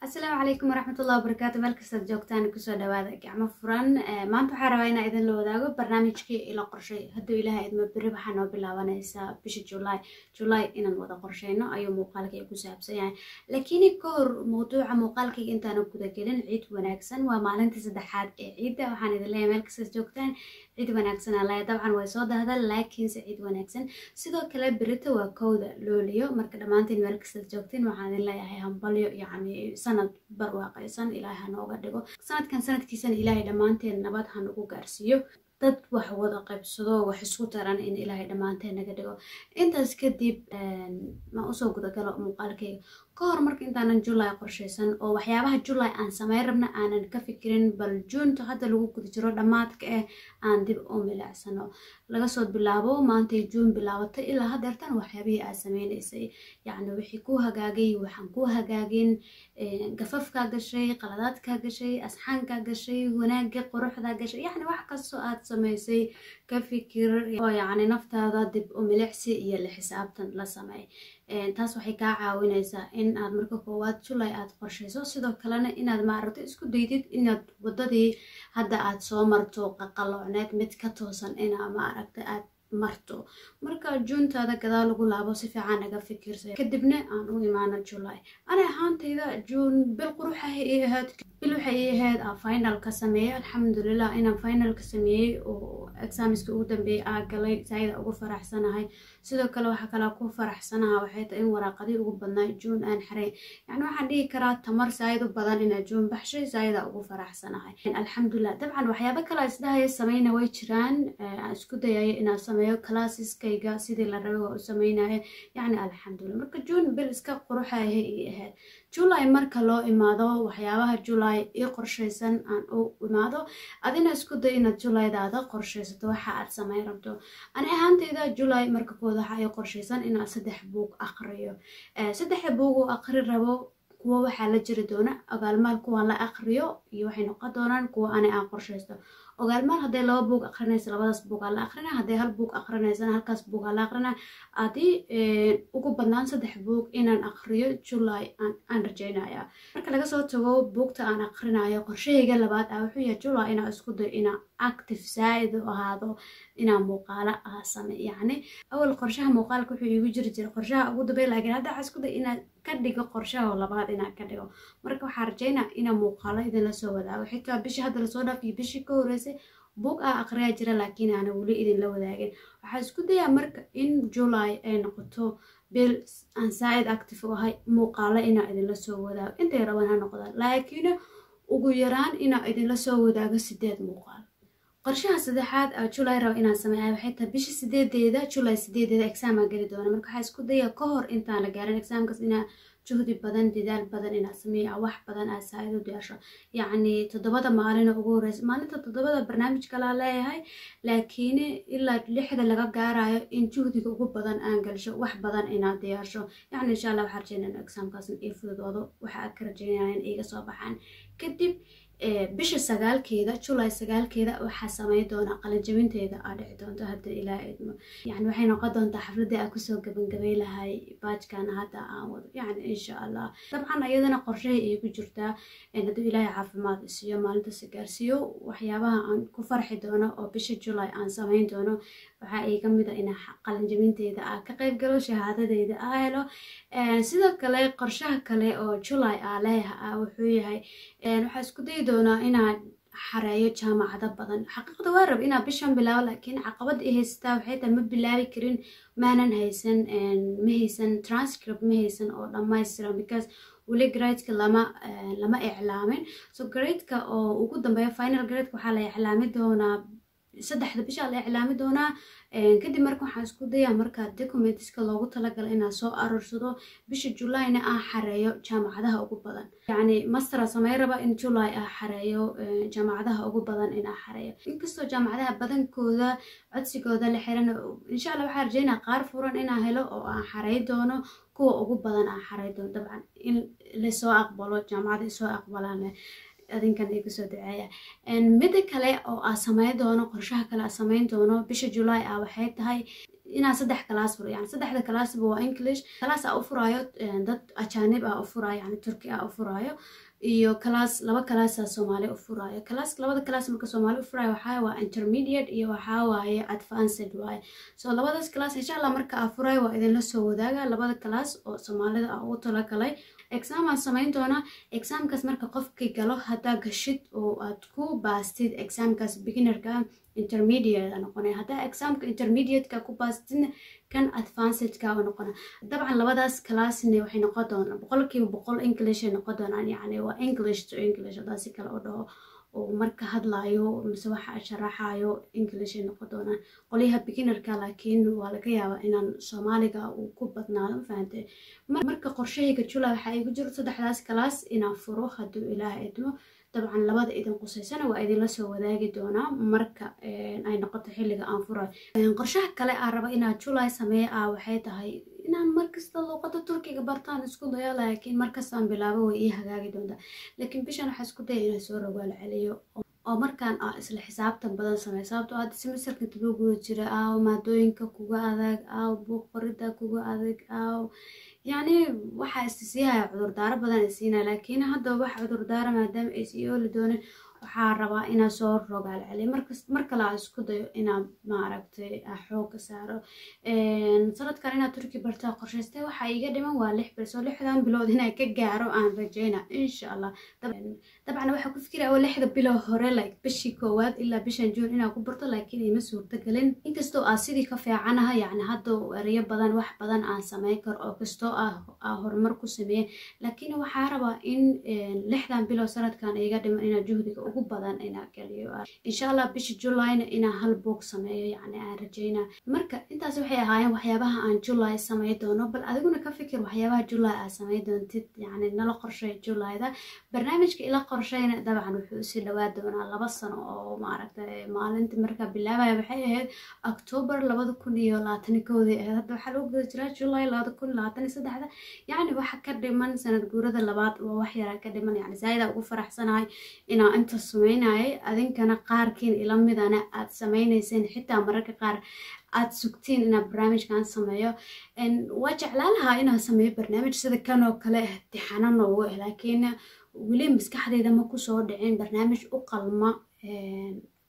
السلام عليكم ورحمة الله وبركاته. مالكستad joogtaan kusoo dhawaada gacmo furan. maanta waxaan rabaa inaan idin la wadaago barnaamijkii ila qorshay hadduu ilaahay idma beri waxaa noo bilaabanaysaa bisha July inaan wada qorsheyno ayuu muuqaalkay ku saabsan yahay. laakiin ka hor mowduuca muuqaalkayga intaan guda gelin ciid wanaagsan waa maalintii saddexaad ee ciidda. waxaan idin leeyahay maalkastad joogtaan ciid wanaagsan allah dabcan way soo dahdaa laakiin ciid wanaagsan sidoo kale berita waa kowda looliyo marka dhamaantiin maalkastad joogtiin waxaan idin leeyahay hambalyo yacni sanad barwaaqaysan ilaahay ha nooga dhigo sanadkan sanadkiisana ilaahay dhamaanteen nabad ha nagu gaarsiiyo dad wax wada qaybsado wax isku taran in ilaahay dhamaanteen naga dhigo. intaas kadib ma usoo guda galo muuqaalkayga ka hor marka intaanan July qorsheysan oo waxyaabaha July aan sameyn rabna aanan ka fikirin bal June hadda lagu guda jiro dhamaadka aan dib u milicsano laga soo bilaabo maanta June bilaabatay ilaa hadeertan waxyaabihii aan sameynaysay yacni wixii ku hagaagay waxaan ku hagaagin gafafka gashay qaladaadka gashay asxaanka gashay wanaagga quruxda gashay yacni wax kasto aad sameysay ka fikir oo yacni naftaada dib u milicsi iyo la xisaabtan la sameey. taas waxay ka caawinaysaa in aad marka koowaad July aad qorsheyso sidoo kalena inaad maaragtay isku daydid inaad wadadii hadda aad soo marto qaqalooneed mid ka toosan inaad maaragtay aad marto marka June-taada gadaal lagu laabo si fiican naga fikirsay kadibna aan u imaano July. ana ahaantayda June bil quruxah ee ahayd bil waxay ahayd final ka sameeyay alxamdulillah inaan final ka sameeyay oo examska ugu dambeeyay aan galay sayda ugu faraxsanahay sidoo kale waxa kala ku faraxsanahay waxay tahay in waraaqadii ugu badnaa June aan xaray yani waxaan dhihi karaa tamar saydo badan in June baxshay sayda ugu faraxsanahay alxamdulillah. dabcan waxyaabo kale isdhahay sameeyna way jiraan isku dayay inaan sameeyo classes-kayga sidii la rabay oo sameeynahay yani alxamdulillah marka June bil iska quruxah ee ahayd. July marka loo imaado waxyaabaha July ee qorsheysan aan u imaado adina isku day inaad July-daada qorsheysato waxa aad sameyn rabto. ana ahaantayda July marka kooda waxa ay qorsheysan inaan 3 buug aqriyo 3 buug oo aqri rabo kuwa waxa la jiri doona ogaalmaal kuwa la aqriyo iyo waxay noqon doonaan kuwa aan qorsheysto. ogaalmaal haday 2 buug aqrinayso labadaas buug la aqrina haday hal buug aqrinayso halkaas buug la aqrina adii ugu badnaan 3 buug inaan aqriyo July aan rajaynaya. marka laga soo tago buugta aan aqrinayo qorshahayga labaad wuxuu yahay July inaan isku dayo inaan active side u ahaado inaan muuqaala sameeyo yacni awal qorshaha muuqaalka wuxuu igu jiray qorshaha ugu dambeeyay laakiin hadda waxaan isku dayo inaan ka dhigo qorshaha labaad inaan ka dhigo marka waxaan rajaynaa inaan muuqaalo idin la soo wadaago xitaa bishii hadda la soo dhaafay bishii ka horeysay buug aqriya jira laakiin aan wali idin la wadaagin. waxaan isku dayaa marka in July ay noqoto bil aan side active u ahay muuqaalo inaan idin la soo wadaago intay rabaan ha noqdaan laakiin ugu yaraan inaan idin la soo wadaago 8 muuqaal. qorshaha saddexaad July rabo inaan sameeyo waxay tahay bisha 8deeda July 8deeda exam aan gali doono marka waxaan isku dayaa ka hor intaan la gaarin examkaas inaan juhdi badan dadaal badan inaan sameeyo wax badan aan saacido diyaasho yacni 7 maalin ugu horeysa maalinta 7 barnaamijka la leeyahay laakiin ilaa 6 laga gaarayo in juhdiga ugu badan aan galsho wax badan inaan diyaasho yacni insha Allah waxaan rajaynayaa examkaas in fududoodo waxa aad ka rajaynayaan in iga soo baxaan. kadib bisha 9keeda July 9keeda waxa sameey doona qalin jabinteeda aad dhici doonto hadda ilaahay idmo yani waxay noqon doontaa xafladii aan ku soo gabagabay lahay baajkan hadda aan wado yani insha Allah. dabcan ayadana qorshahay ay ku jirtaa in hadda ilaahay caafimaad isiyo maalinta si gaarsiyo waxyaabaha aan ku farxi doono oo bisha July aan sameyn doono waxa ay ka mid ah in qalin jabinteeda aan ka qayb galo shahaadadeeda aan helo. sidoo kale qorshaha kale oo July aan leeyahay wuxuu yahay waxa isku day doonaa inaan xareeyo jaamacado badan. xaqiiqda waa rab inaan bishan bilaabo laakiin caqabad ay haystaa waxay tahay ma bilaabi karin maanan haysan ma haysan transcript ma haysan oo dhammaystiran because wali grade-ka lama iclaamin so grade-ka oo ugu dambeeya final grade-ka waxa la iclaami doonaa 3 bisha la iclaami doonaa kadib marka waxaan isku dayaa marka documents-ka loogu talagalay inaan soo aruursado bisha July-na aan xareeyo jaamacadaha ugu badan yacni master sameey raba in July aan xareeyo jaamacadaha ugu badan in aan xareeyo inkastoo jaamacadaha badankooda codsigooda la xiran insha Allah waxaan rajaynayaa qaar furan inaan helo oo aan xareey doono kuwa ugu badan aan xareey doono dabcan in la soo aqbalo jaamacadaha soo aqbalaan adinkan ay kusoo duceeya. mid kale oo aan sameyn doono qorshaha kale aan sameyn doono bisha July waxay tahay inaan 3 class furo yani 3 class waa English class aan u furayo dad ajaanib ah u furayo yani Turki ah u furayo iyo class 2 class Soomaali u furayo class 2 class marka Soomaali u furayo waxa waa intermediate iyo waxa waaye advanced waaye so labadaas class insha Allah marka aan furayo waa idin la soo wadaaga labada class oo Soomaalida ah oo tala galay exam aan sameyn doona examkaas marka qofkii galo hada gashid oo aad ku baastid examkaas beginner ka intermediate noqonay hada examka intermediate ka ku baastid kan advanced ka noqona dabcan labadaas classna waxay noqon doonaan 100% English noqon doonaan yani waa English to English hada si kala oo dhaho oo marka hadlaayo mise waxa sharaxayo English noqon doonaan qoliyaha beginner ka laakiin waa laga yaabaa inaan Soomaaliga uu ku badnaado fahamtay marka qorshahayga July waxa ay ku jirto 3daas class inaan furo haduu Ilaahay idmo dabcan labada idin qusaysana waa idin la soo wadaagi doona marka ay noqoto xilliga aan furayo qorshaha kale aan rabo inaan July sameeyo waxay tahay inaan markasta luqadda Turkiga bartaan isku dayo laakiin markastaan bilaabo way ii hagaagi doonta laakiin bishan waxa isku dayay inaan soo rogaal celiyo oo markaan isla xisaabtan badan sameeyo sababtoo ah semesterka dib ugu jira maadooyinka kuga adag buug qorida kuga adag يعني waxa istisiyay cudur daara badan isina laakiin hadda wax cudur daara maadaama ay sii ooli doonaan waxa rabaa inaan soo rogaal celiyo marka la isku dayo inaan ma aragtay xoog saaro sanadkan inaan Turki barta qorshaystay waxa iga dhiman waa 6 bil soo 6 bilood inaan ka gaaro aan rajayna insha Allah dabcan waxa ku fikiraa oo 6 bilood hore like bishii koowaad ilaa bishan June inaan ku barto laakiin ima suurta galin inkastoo sidii ka fiicanaha yani hadda eriyo badan wax badan aan sameyn karo oo kastoo horumar ku sameeyay laakiin waxa rabaa in 6 bilood sanadkan iga dhiman inaan juhdiga ugu badan inaan galiyo insha Allah bishi July inaan hal book sameeyo yani aan rajayna marka intaas waxay ahaayeen waxyaabaha aan July sameey doono bal adiguna ka fikir waxyaabaha July aan sameey doontid yani nala qorshay Julyda barnaamijka ila qorshayna dabcan wuxuu si dhawaad doonaa 2 sano oo ma aragtay maalinta marka bilaabay waxay ahayd October 2021 hadda waxa loo gudbay jiraa July 2023 yani waxa ka dhiman sanad guurada labaad oo wax yar ka dhiman yani zaayida ugu faraxsanahay inaan inta sameynay adinkana qaarkiin ila midana aad sameynaysan xitaa mararka qaar aad sugtiin ina barnaamijkan sameeyo waa jeclaan lahaa inaan sameeyo barnaamij sida kan oo kale imtixaan oo laakiin wali maskaxdayda ma ku soo dhicin barnaamij u qalma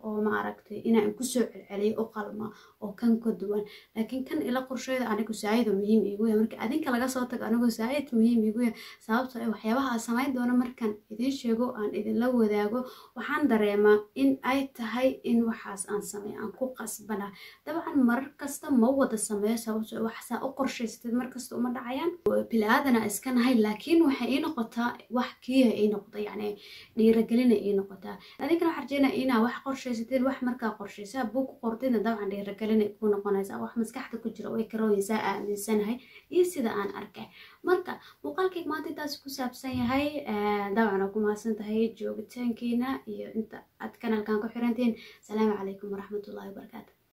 oo ma aragtay inaan ku soo celceliyo oo qalma oo kan ka duwan laakiin kan ila qorshayda anigu saayid muhiim igu yahay marka adinka laga soo tago anigu saayid muhiim igu yahay sababtoo ah waxyaabaha sameyn doona markan idin sheego aan idin la wadaago waxaan dareemaa in ay tahay in waxaas aan sameeyo aan ku qasbana dabcan mar kasta ma wada sameeyo sababtoo wax saa u qorshaystay mar kasta uma dhacayaan bilaadana iska nahay laakiin waxa ii noqotaa wax kiya ii noqdo yani dhiirigelin ii noqotaa adinkana waxaan rajaynayaa inaa wax qorshaysatid wax marka qorshaysaa buug qortayna dabcan dhiirigelin ku noqonaysa wax maskaxda ku jira way karooyinsaa aaminsanahay iyo sida aan arkay marka muuqaalkayga maanta intaas ku saabsan yahay dabcan ku maasan tahay joogitaankiina iyo inta aad kanalkan ku xirantiin salaamu calaykum waraxmatullaahi wabarakaatuh